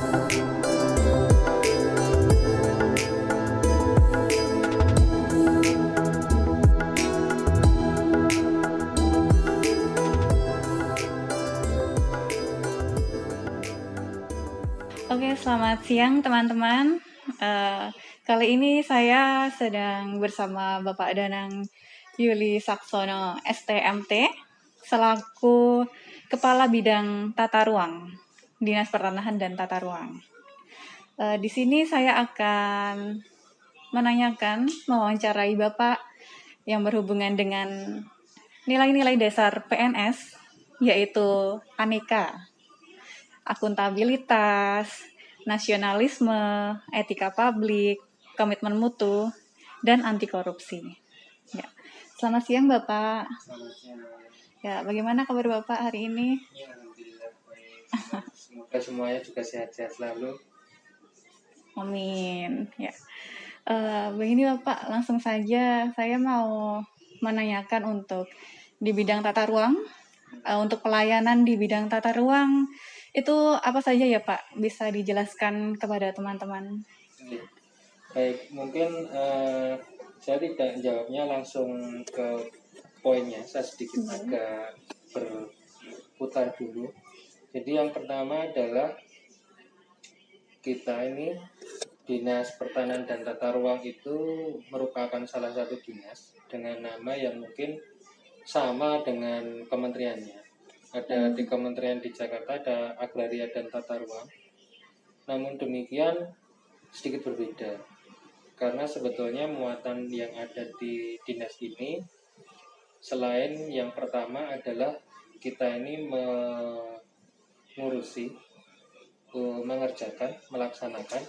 Oke, selamat siang teman-teman. Kali ini saya sedang bersama Bapak Danang Yuli Saksono, STMT, selaku Kepala Bidang Tata Ruang, Dinas Pertanahan dan Tata Ruang. Di sini saya akan menanyakan, mewawancarai Bapak yang berhubungan dengan nilai-nilai dasar PNS, yaitu aneka, akuntabilitas, nasionalisme, etika publik, komitmen mutu, dan anti korupsi. Ya. Selamat siang Bapak. Selamat siang. Ya, bagaimana kabar Bapak hari ini? Ya, alhamdulillah baik. Semoga semuanya juga sehat-sehat selalu. Amin. Ya. Begini Bapak, langsung saja saya mau menanyakan untuk di bidang tata ruang, untuk pelayanan di bidang tata ruang itu apa saja ya Pak? Bisa dijelaskan kepada teman-teman? Ya. Baik, mungkin saya tidak jawabnya langsung ke poinnya. Saya sedikit agak berputar dulu. Jadi yang pertama adalah kita ini Dinas Pertanahan dan Tata Ruang itu merupakan salah satu dinas dengan nama yang mungkin sama dengan kementeriannya. Ada di kementerian di Jakarta ada Agraria dan Tata Ruang. Namun demikian sedikit berbeda. Karena sebetulnya muatan yang ada di dinas ini selain yang pertama adalah kita ini mengurusi, mengerjakan, melaksanakan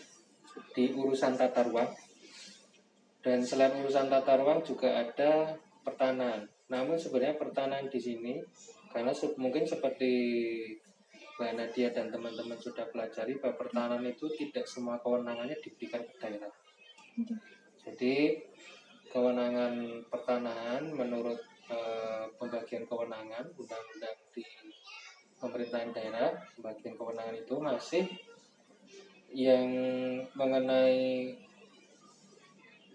di urusan tata ruang. Dan selain urusan tata ruang juga ada pertanahan. Namun sebenarnya pertanahan di sini karena mungkin seperti Mbak Nadia dan teman-teman sudah pelajari bahwa pertanahan itu tidak semua kewenangannya diberikan ke daerah. Jadi kewenangan pertanahan menurut pembagian kewenangan undang-undang di pemerintahan daerah, pembagian kewenangan itu masih yang mengenai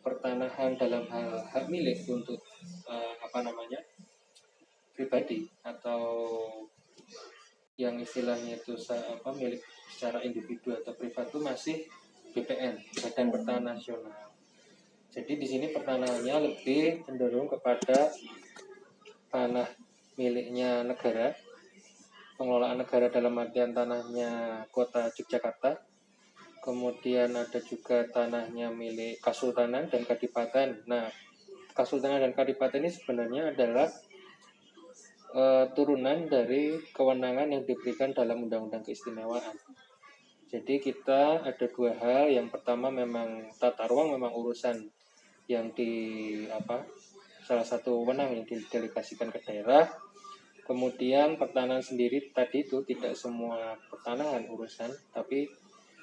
pertanahan dalam hal hak milik untuk pribadi atau yang istilahnya itu milik secara individu atau privat itu masih BPN, Badan Pertanahan Nasional. Jadi di sini pertanahannya lebih cenderung kepada tanah miliknya negara, pengelolaan negara dalam artian tanahnya Kota Yogyakarta. Kemudian ada juga tanahnya milik Kasultanan dan Kadipaten. Nah, Kasultanan dan Kadipaten ini sebenarnya adalah turunan dari kewenangan yang diberikan dalam Undang-Undang Keistimewaan. Jadi kita ada dua hal. Yang pertama memang tata ruang memang urusan yang salah satu wewenang yang didelegasikan ke daerah. Kemudian pertanahan sendiri tadi itu tidak semua pertanahan urusan, tapi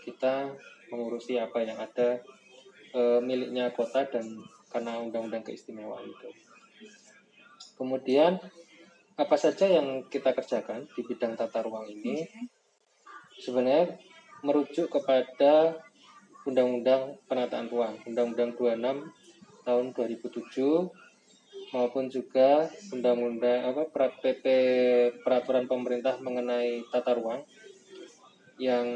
kita mengurusi apa yang ada miliknya kota dan karena undang-undang keistimewaan itu. Kemudian apa saja yang kita kerjakan di bidang tata ruang ini sebenarnya merujuk kepada Undang-Undang Penataan Ruang, Undang-Undang 26 tahun 2007 maupun juga Undang-Undang PP Peraturan Pemerintah mengenai Tata Ruang yang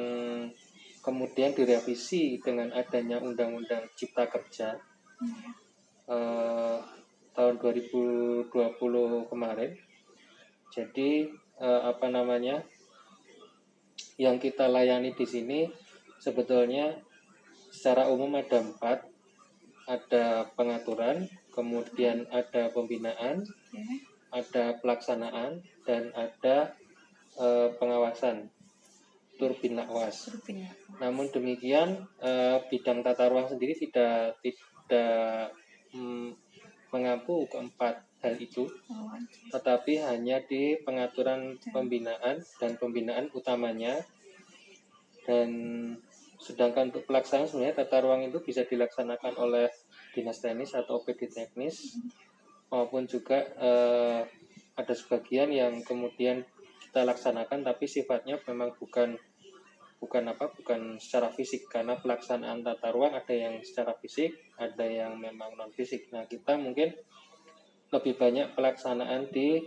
kemudian direvisi dengan adanya Undang-Undang Cipta Kerja tahun 2020 kemarin. Jadi yang kita layani di sini sebetulnya secara umum ada 4. Ada pengaturan, kemudian ada pembinaan, ada pelaksanaan, dan ada pengawasan, Turbinawas. Namun demikian bidang tata ruang sendiri tidak mengampu keempat hal itu, tetapi hanya di pengaturan pembinaan dan pembinaan utamanya. Dan sedangkan untuk pelaksanaan sebenarnya tata ruang itu bisa dilaksanakan oleh dinas teknis atau OPD teknis maupun juga ada sebagian yang kemudian kita laksanakan tapi sifatnya memang bukan bukan secara fisik, karena pelaksanaan tata ruang ada yang secara fisik, ada yang memang non fisik. Nah, kita mungkin lebih banyak pelaksanaan di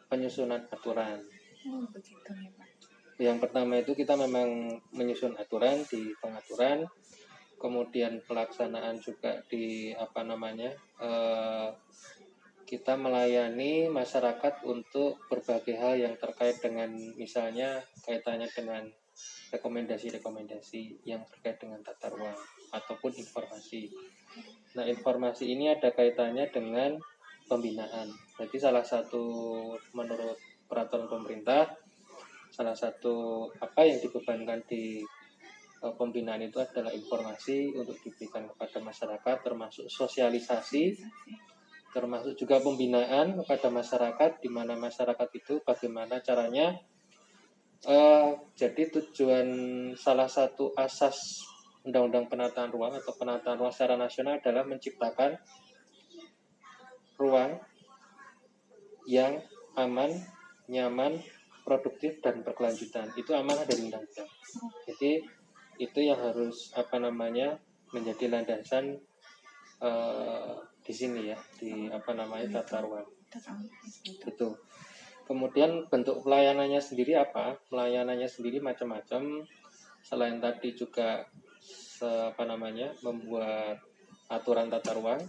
penyusunan aturan. Oh, begitu ya Pak. Yang pertama itu kita memang menyusun aturan di pengaturan, kemudian pelaksanaan juga di kita melayani masyarakat untuk berbagai hal yang terkait dengan, misalnya kaitannya dengan rekomendasi-rekomendasi yang terkait dengan tata ruang ataupun informasi. Nah, informasi ini ada kaitannya dengan pembinaan. Jadi salah satu, menurut peraturan pemerintah, salah satu apa yang dibebankan di pembinaan itu adalah informasi untuk diberikan kepada masyarakat, termasuk sosialisasi, termasuk juga pembinaan kepada masyarakat, di mana masyarakat itu bagaimana caranya. Jadi tujuan salah satu asas Undang-Undang Penataan Ruang atau Penataan Ruang secara nasional adalah menciptakan ruang yang aman, nyaman, produktif, dan berkelanjutan. Itu amanah dari undang-undang. Jadi itu yang harus menjadi landasan di sini ya, di tata ruang. Gitu. Kemudian bentuk pelayanannya sendiri apa? Pelayanannya sendiri macam-macam. Selain tadi juga membuat aturan tata ruang,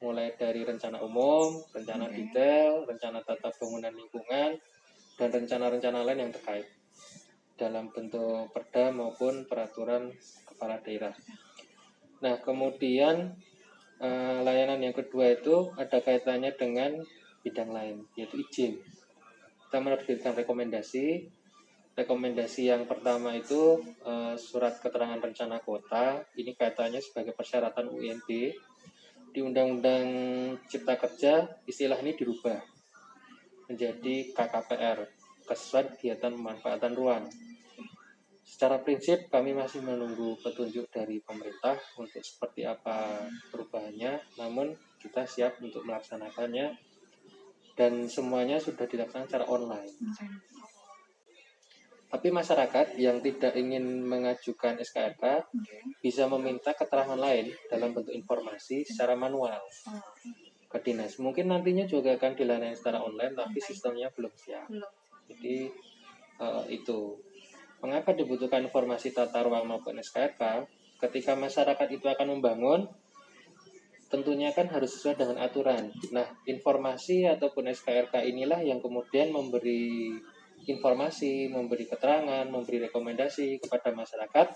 mulai dari rencana umum, rencana detail, rencana tata bangunan lingkungan, dan rencana-rencana lain yang terkait dalam bentuk perda maupun peraturan kepala daerah. Nah, kemudian layanan yang kedua itu ada kaitannya dengan bidang lain, yaitu izin. Kita menerbitkan rekomendasi. Rekomendasi yang pertama itu surat keterangan rencana kota. Ini kaitannya sebagai persyaratan UNB. Di Undang-Undang Cipta Kerja istilah ini dirubah menjadi KKPR, Kesesuaian Kegiatan Pemanfaatan Ruang. Secara prinsip kami masih menunggu petunjuk dari pemerintah untuk seperti apa perubahannya, namun kita siap untuk melaksanakannya dan semuanya sudah dilaksanakan secara online. Tapi masyarakat yang tidak ingin mengajukan SKRK bisa meminta keterangan lain dalam bentuk informasi secara manual ke dinas. Mungkin nantinya juga akan dilayani secara online, tapi sistemnya belum siap. Jadi itu. Mengapa dibutuhkan informasi tata ruang maupun SKRK? Ketika masyarakat itu akan membangun, tentunya kan harus sesuai dengan aturan. Nah, informasi ataupun SKRK inilah yang kemudian memberi informasi, memberi keterangan, memberi rekomendasi kepada masyarakat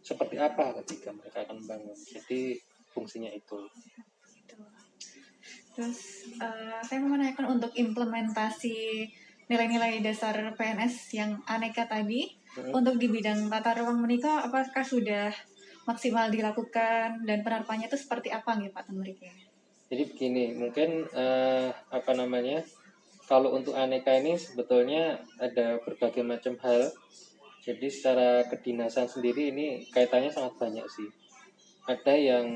seperti apa ketika mereka akan membangun. Jadi fungsinya itu. Terus saya mau menanyakan untuk implementasi nilai-nilai dasar PNS yang aneka tadi, untuk di bidang tata ruang menikah apakah sudah maksimal dilakukan dan penerapannya itu seperti apa nih Pak Temrike? Jadi begini, mungkin kalau untuk aneka ini sebetulnya ada berbagai macam hal. Jadi secara kedinasan sendiri ini kaitannya sangat banyak sih. Ada yang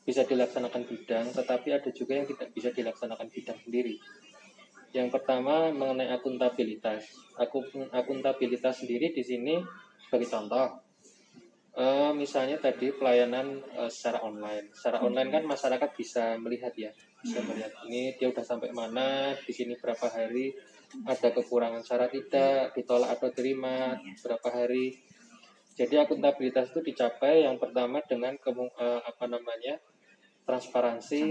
bisa dilaksanakan bidang, tetapi ada juga yang tidak bisa dilaksanakan bidang sendiri. Yang pertama mengenai akuntabilitas. Akuntabilitas sendiri di sini sebagai contoh. Misalnya tadi pelayanan secara online. Secara online kan masyarakat bisa melihat ya, bisa melihat ini dia udah sampai mana, di sini berapa hari, ada kekurangan syarat tidak, ditolak atau terima berapa hari. Jadi akuntabilitas itu dicapai yang pertama dengan transparansi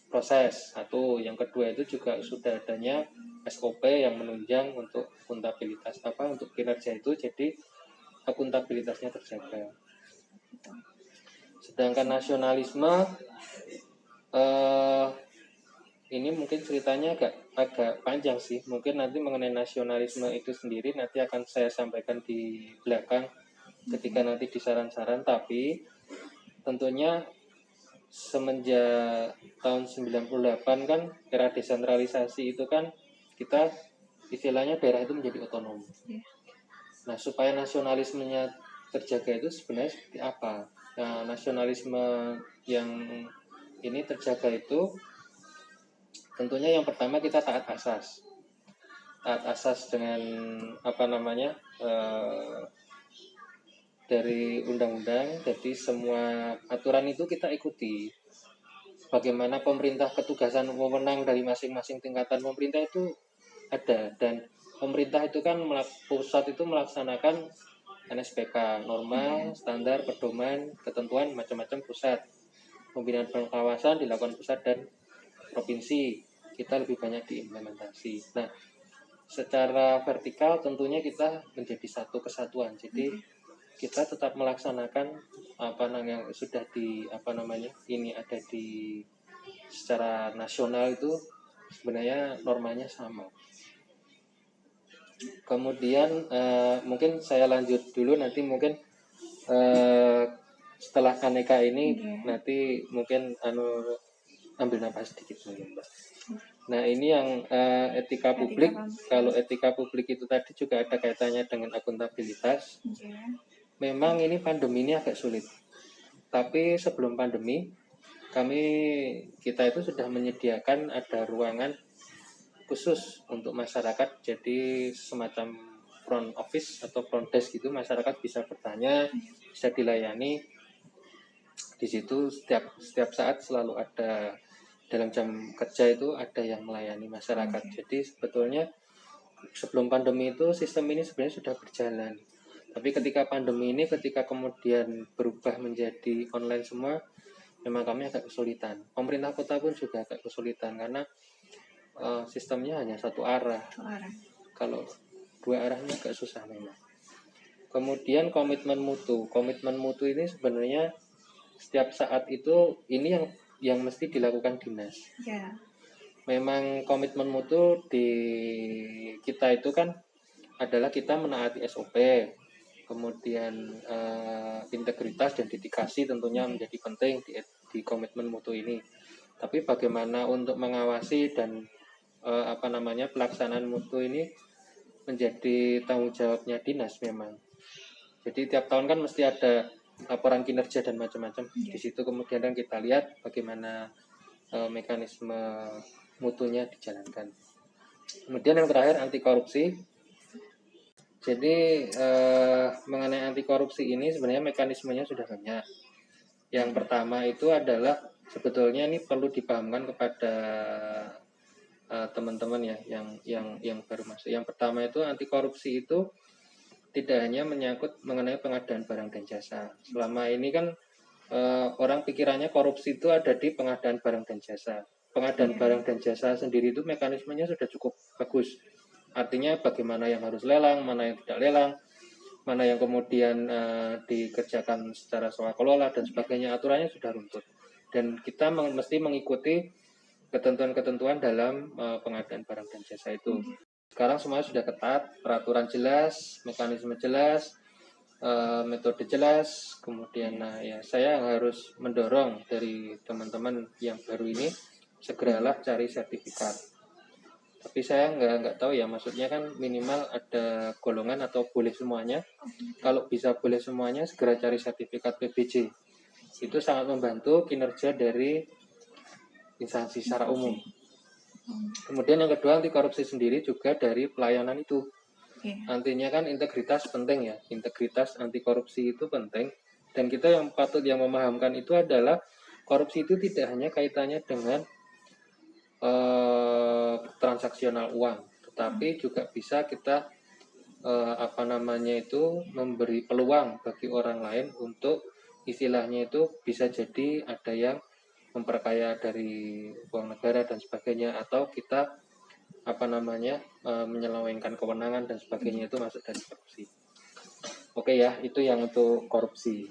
proses. Satu, yang kedua itu juga sudah adanya SOP yang menunjang untuk akuntabilitas untuk kinerja itu, jadi akuntabilitasnya terjaga. Sedangkan nasionalisme ini mungkin ceritanya agak panjang sih. Mungkin nanti mengenai nasionalisme itu sendiri nanti akan saya sampaikan di belakang ketika nanti di saran-saran. Tapi tentunya semenjak tahun 98 kan era desentralisasi itu kan kita istilahnya daerah itu menjadi otonom. Nah, supaya nasionalismenya terjaga itu sebenarnya seperti apa? Nah, nasionalisme yang ini terjaga itu tentunya yang pertama kita taat asas. Taat asas dengan dari undang-undang, jadi semua aturan itu kita ikuti. Bagaimana pemerintah, ketugasan wewenang dari masing-masing tingkatan pemerintah itu ada, dan pemerintah itu kan pusat itu melaksanakan NSPK, norma, standar, pedoman, ketentuan macam-macam pusat. Pembinaan pengawasan dilakukan pusat dan provinsi. Kita lebih banyak diimplementasi. Nah, secara vertikal tentunya kita menjadi satu kesatuan. Jadi kita tetap melaksanakan yang sudah ini ada di secara nasional itu sebenarnya normanya sama. Kemudian mungkin saya lanjut dulu, nanti mungkin setelah aneka ini nanti mungkin ambil nafas sedikit mungkin, Mbak. Nah, ini yang etika publik. Kalau etika publik itu tadi juga ada kaitannya dengan akuntabilitas. Memang ini pandemi ini agak sulit. Tapi sebelum pandemi, kita itu sudah menyediakan ada ruangan khusus untuk masyarakat. Jadi semacam front office atau front desk gitu, masyarakat bisa bertanya, bisa dilayani. Di situ setiap saat selalu ada, dalam jam kerja itu ada yang melayani masyarakat. Jadi sebetulnya sebelum pandemi itu sistem ini sebenarnya sudah berjalan. Tapi ketika pandemi ini, ketika kemudian berubah menjadi online semua, memang kami agak kesulitan. Pemerintah kota pun juga agak kesulitan karena sistemnya hanya satu arah. Kalau dua arahnya agak susah memang. Kemudian komitmen mutu. Komitmen mutu ini sebenarnya setiap saat itu ini yang mesti dilakukan dinas. Memang komitmen mutu di kita itu kan adalah kita menaati SOP, kemudian integritas dan dedikasi tentunya menjadi penting di komitmen mutu ini. Tapi bagaimana untuk mengawasi dan pelaksanaan mutu ini menjadi tanggung jawabnya dinas memang. Jadi tiap tahun kan mesti ada laporan kinerja dan macam-macam. Di situ kemudian kita lihat bagaimana mekanisme mutunya dijalankan. Kemudian yang terakhir, anti korupsi. Jadi mengenai anti korupsi ini sebenarnya mekanismenya sudah banyak. Yang pertama itu adalah sebetulnya ini perlu dipahamkan kepada teman-teman ya yang baru masuk. Yang pertama itu anti korupsi itu tidak hanya menyangkut mengenai pengadaan barang dan jasa. Selama ini kan orang pikirannya korupsi itu ada di pengadaan barang dan jasa. Pengadaan barang dan jasa sendiri itu mekanismenya sudah cukup bagus. Artinya bagaimana yang harus lelang, mana yang tidak lelang, mana yang kemudian dikerjakan secara swakelola dan sebagainya, aturannya sudah runtut. Dan kita mesti mengikuti ketentuan-ketentuan dalam pengadaan barang dan jasa itu. Sekarang semuanya sudah ketat, peraturan jelas, mekanisme jelas, metode jelas. Kemudian saya harus mendorong dari teman-teman yang baru ini segeralah cari sertifikat. Tapi saya nggak tahu ya, maksudnya kan minimal ada golongan atau boleh semuanya. Kalau bisa boleh semuanya, segera cari sertifikat PBJ. Itu sangat membantu kinerja dari instansi secara umum. Kemudian yang kedua, anti korupsi sendiri juga dari pelayanan itu. Artinya kan integritas penting ya. Integritas anti korupsi itu penting. Dan kita yang patut yang memahamkan itu adalah korupsi itu tidak hanya kaitannya dengan transaksional uang, tetapi juga bisa kita memberi peluang bagi orang lain untuk istilahnya itu bisa jadi ada yang memperkaya dari uang negara dan sebagainya, atau kita menyelewengkan kewenangan dan sebagainya, itu masuk dari korupsi. Oke ya, itu yang untuk korupsi.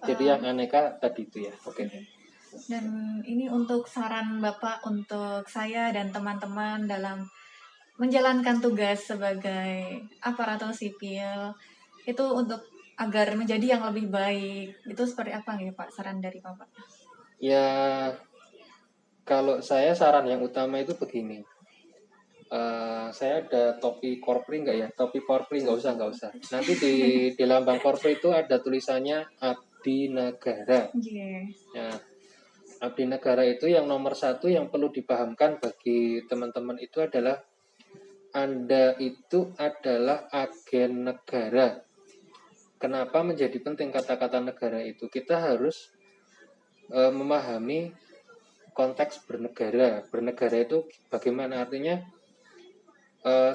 Jadi yang aneka tadi itu ya. Oke. Dan ini untuk saran Bapak untuk saya dan teman-teman dalam menjalankan tugas sebagai aparatur sipil itu untuk agar menjadi yang lebih baik. Itu seperti apa ya Pak, saran dari Bapak? Ya, kalau saya saran yang utama itu begini. Saya ada topi korpri nggak ya? Topi korpri nggak usah. Nanti di lambang korpri itu ada tulisannya Abdi Negara. Ya, Abdi Negara itu yang nomor satu yang perlu dipahamkan bagi teman-teman itu adalah Anda itu adalah agen negara. kenapa menjadi penting kata-kata negara itu? Kita harus memahami konteks bernegara. Bernegara itu bagaimana, artinya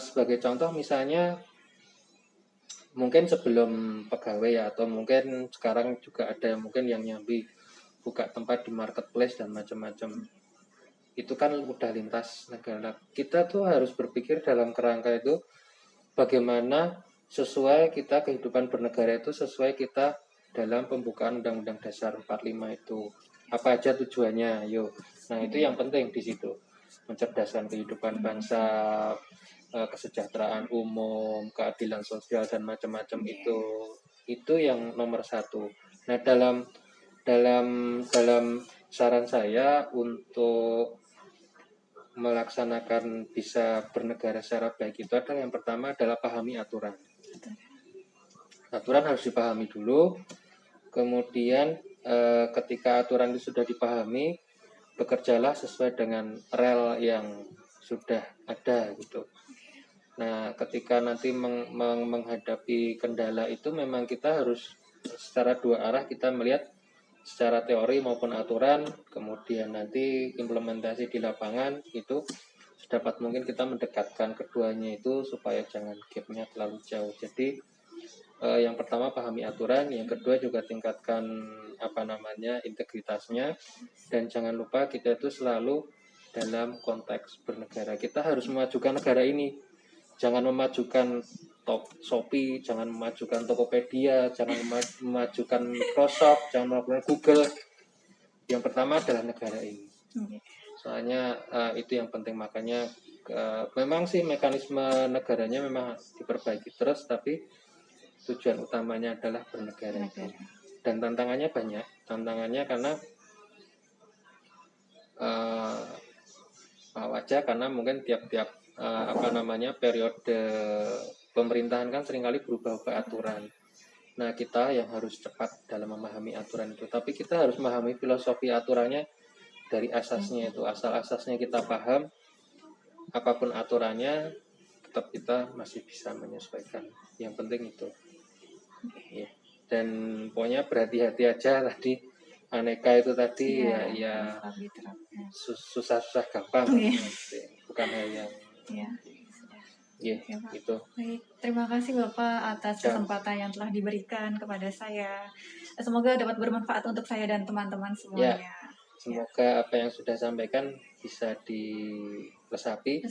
sebagai contoh misalnya mungkin sebelum pegawai ya, atau mungkin sekarang juga ada mungkin yang nyambi buka tempat di marketplace dan macam-macam. Itu kan udah lintas negara. Kita tuh harus berpikir dalam kerangka itu bagaimana sesuai kita kehidupan bernegara itu sesuai kita dalam pembukaan Undang-Undang Dasar 45 itu. Apa aja tujuannya? Yuk. Nah, itu yang penting di situ. Mencerdaskan kehidupan bangsa, kesejahteraan umum, keadilan sosial dan macam-macam itu. Itu yang nomor satu. Nah, dalam saran saya untuk melaksanakan bisa bernegara secara baik itu adalah yang pertama adalah pahami aturan. Aturan harus dipahami dulu, kemudian ketika aturan itu sudah dipahami, bekerjalah sesuai dengan rel yang sudah ada gitu. Nah, ketika nanti menghadapi kendala itu memang kita harus secara dua arah, kita melihat secara teori maupun aturan, kemudian nanti implementasi di lapangan itu sedapat mungkin kita mendekatkan keduanya itu supaya jangan gapnya terlalu jauh. Jadi yang pertama pahami aturan, yang kedua juga tingkatkan integritasnya, dan jangan lupa kita itu selalu dalam konteks bernegara. Kita harus memajukan negara ini. Jangan memajukan Shopee, jangan memajukan Tokopedia, jangan memajukan Microsoft, jangan memajukan Google. Yang pertama adalah negara ini. Soalnya itu yang penting, makanya memang sih mekanisme negaranya memang diperbaiki terus, tapi tujuan utamanya adalah bernegara. Dan tantangannya banyak. Tantangannya karena wajah, karena mungkin tiap-tiap periode pemerintahan kan seringkali berubah-ubah aturan. Nah, kita yang harus cepat dalam memahami aturan itu, tapi kita harus memahami filosofi aturannya dari asasnya itu. Asal-asasnya kita paham, apapun aturannya tetap kita masih bisa menyesuaikan. Yang penting itu. Ya. Dan pokoknya berhati-hati aja tadi, aneka itu tadi ya susah-susah gampang. Bukan hal yang itu. Baik, terima kasih Bapak atas kesempatan yang telah diberikan kepada saya. Semoga dapat bermanfaat untuk saya dan teman-teman semuanya. Semoga apa yang sudah sampaikan bisa diresapi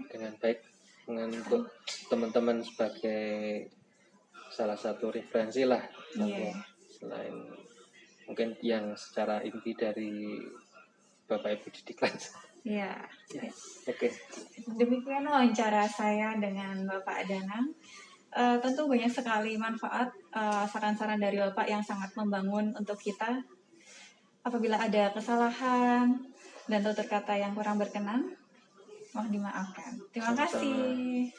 dengan baik untuk teman-teman sebagai salah satu referensi lah. Selain mungkin yang secara inti dari Bapak Ibu di Diklat. Oke. Demikian wawancara saya dengan Bapak Danang. Tentu banyak sekali manfaat, saran-saran dari Bapak yang sangat membangun untuk kita. Apabila ada kesalahan dan tutur kata yang kurang berkenan, mohon dimaafkan. Terima kasih.